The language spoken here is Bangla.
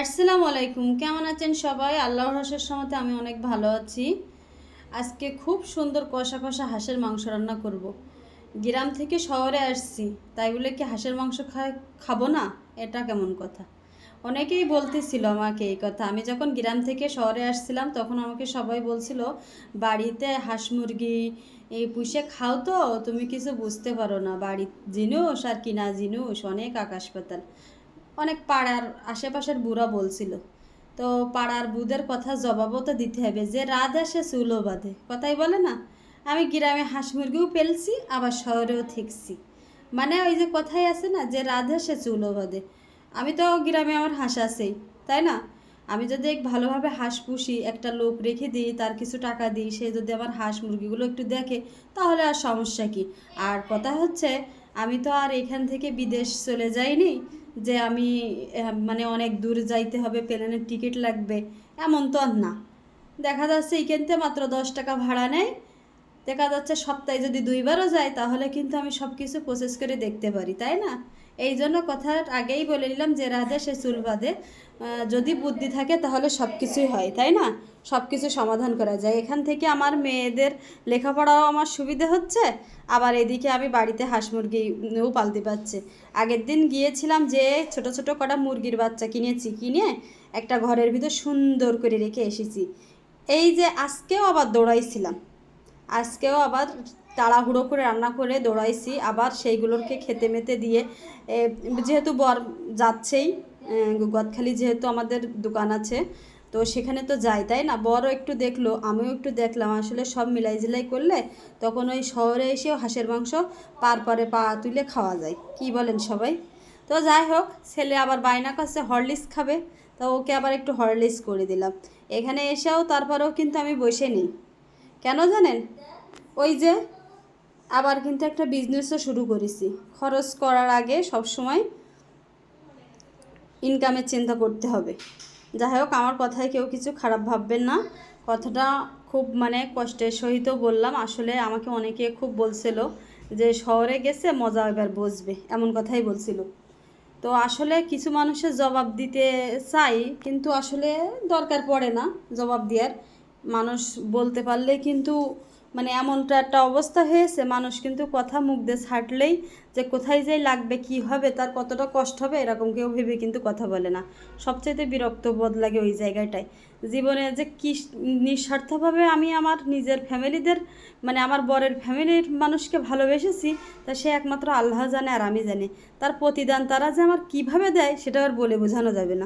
আসসালামু আলাইকুম, কেমন আছেন সবাই? আল্লাহর রহমতের সাথে আমি অনেক ভালো আছি। আজকে খুব সুন্দর কষা কষা হাঁসের মাংস রান্না করব। গ্রাম থেকে শহরে আসছি, তাই বলে কি হাঁসের মাংস খাবো না? এটা কেমন কথা? অনেকেই বলতেছিল আমাকে এই কথা। আমি যখন গ্রাম থেকে শহরে আসছিলাম তখন আমাকে সবাই বলছিল, বাড়িতে হাঁস মুরগি এই পুষে খাও তো, তুমি কিছু বুঝতে পারো না, বাড়ির জিনিস আর কিনা জিনিস অনেক আকাশ পাতাল। অনেক পাড়ার আশেপাশের বুড়া বলছিল। তো পাড়ার বুদের কথা জবাবও তো দিতে হবে, যে রাত আসে চুলো বাঁধে, কথাই বলে না? আমি গ্রামে হাঁস মুরগিও পেলছি, আবার শহরেও থেকছি। মানে ওই যে কথাই আছে না, যে রাত আসে চুলো বাঁধে। আমি তো গ্রামে আমার হাঁস আছেই, তাই না? আমি যদি ভালোভাবে হাঁস পুষি, একটা লোক রেখে দিই, তার কিছু টাকা দিই, সে যদি আমার হাঁস মুরগিগুলো একটু দেখে, তাহলে আর সমস্যা কি? আর কথা হচ্ছে, আমি তো আর এখান থেকে বিদেশ চলে যাইনি যে আমি মানে অনেক দূর যাইতে হবে, প্লেনের টিকিট লাগবে, এমন তো আর না। দেখা যাচ্ছে এইখানতে মাত্র 10 টাকা ভাড়া নেয়। দেখা যাচ্ছে সপ্তাহে যদি 2বারও যাই, তাহলে কিন্তু আমি সব কিছু প্রসেস করে দেখতে পারি, তাই না? এই জন্য কথার আগেই বলে নিলাম, যে রাধে সে চুল বাঁধে। যদি বুদ্ধি থাকে তাহলে সব কিছুই হয়, তাই না? সব কিছু সমাধান করা যায়। এখান থেকে আমার মেয়েদের লেখাপড়াও আমার সুবিধে হচ্ছে, আবার এদিকে আমি বাড়িতে হাঁস মুরগিও পালতে পারছি। আগের দিন গিয়েছিলাম, যে ছোট ছোট কটা মুরগির বাচ্চা কিনে একটা ঘরের ভিতর সুন্দর করে রেখে এসেছি। এই যে আজকেও আবার দৌড়াইছিলাম, আজকেও আবার তাড়াহুড়ো করে রান্না করে দৌড়াইছি, আবার সেইগুলোকে খেতে মেতে দিয়ে যেহেতু বর যাচ্ছেই, গদখালি যেহেতু আমাদের দোকান আছে, তো সেখানে তো যাই, তাই না? বড়ও একটু দেখলো, আমিও একটু দেখলাম, আসলে সব মিলাই জিলাই করলে তখন ওই শহরে এসেও হাঁসের মাংস পরে পা তুলে খাওয়া যায়, কি বলেন সবাই? তো যাই হোক, ছেলে আবার বায়না করছে হরলিক্স খাবে, তো ওকে আবার একটু হরলিক্স করে দিলাম। এখানে এসেও তারপরেও কিন্তু আমি বসে নিই, কেন জানেন? ওই যে আবার কিন্তু একটা বিজনেসও শুরু করেছি। খরচ করার আগে সব সময় ইনকামের চিন্তা করতে হবে। যাই হোক, আমার কথায় কেউ কিছু খারাপ ভাববেন না। কথাটা খুব মানে কষ্টের সহিত বললাম। আসলে আমাকে অনেকে খুব বলছিল যে শহরে গেছে মজা এবার বসবে, এমন কথাই বলছিল। তো আসলে কিছু মানুষের জবাব দিতে চাই, কিন্তু আসলে দরকার পড়ে না জবাব দেওয়ার। মানুষ বলতে পারলেই কিন্তু মানে এমনটা একটা অবস্থা হয়েছে, মানুষ কিন্তু কথা মুখ দিয়ে ছাড়লেই যে কোথায় যাই লাগবে, কি হবে, তার কতটা কষ্ট হবে, এরকম কেউ ভেবে কিন্তু কথা বলে না। সবচাইতে বিরক্ত বোধ লাগে ওই জায়গাটায়। জীবনে যে কি নিঃস্বার্থভাবে আমি আমার নিজের ফ্যামিলিদের, মানে আমার বরের ফ্যামিলির মানুষকে ভালোবেসেছি, তা সে একমাত্র আল্লাহ জানে আর আমি জানি। তার প্রতিদান তারা যে আমার কিভাবে দেয়, সেটা আর বলে বোঝানো যাবে না।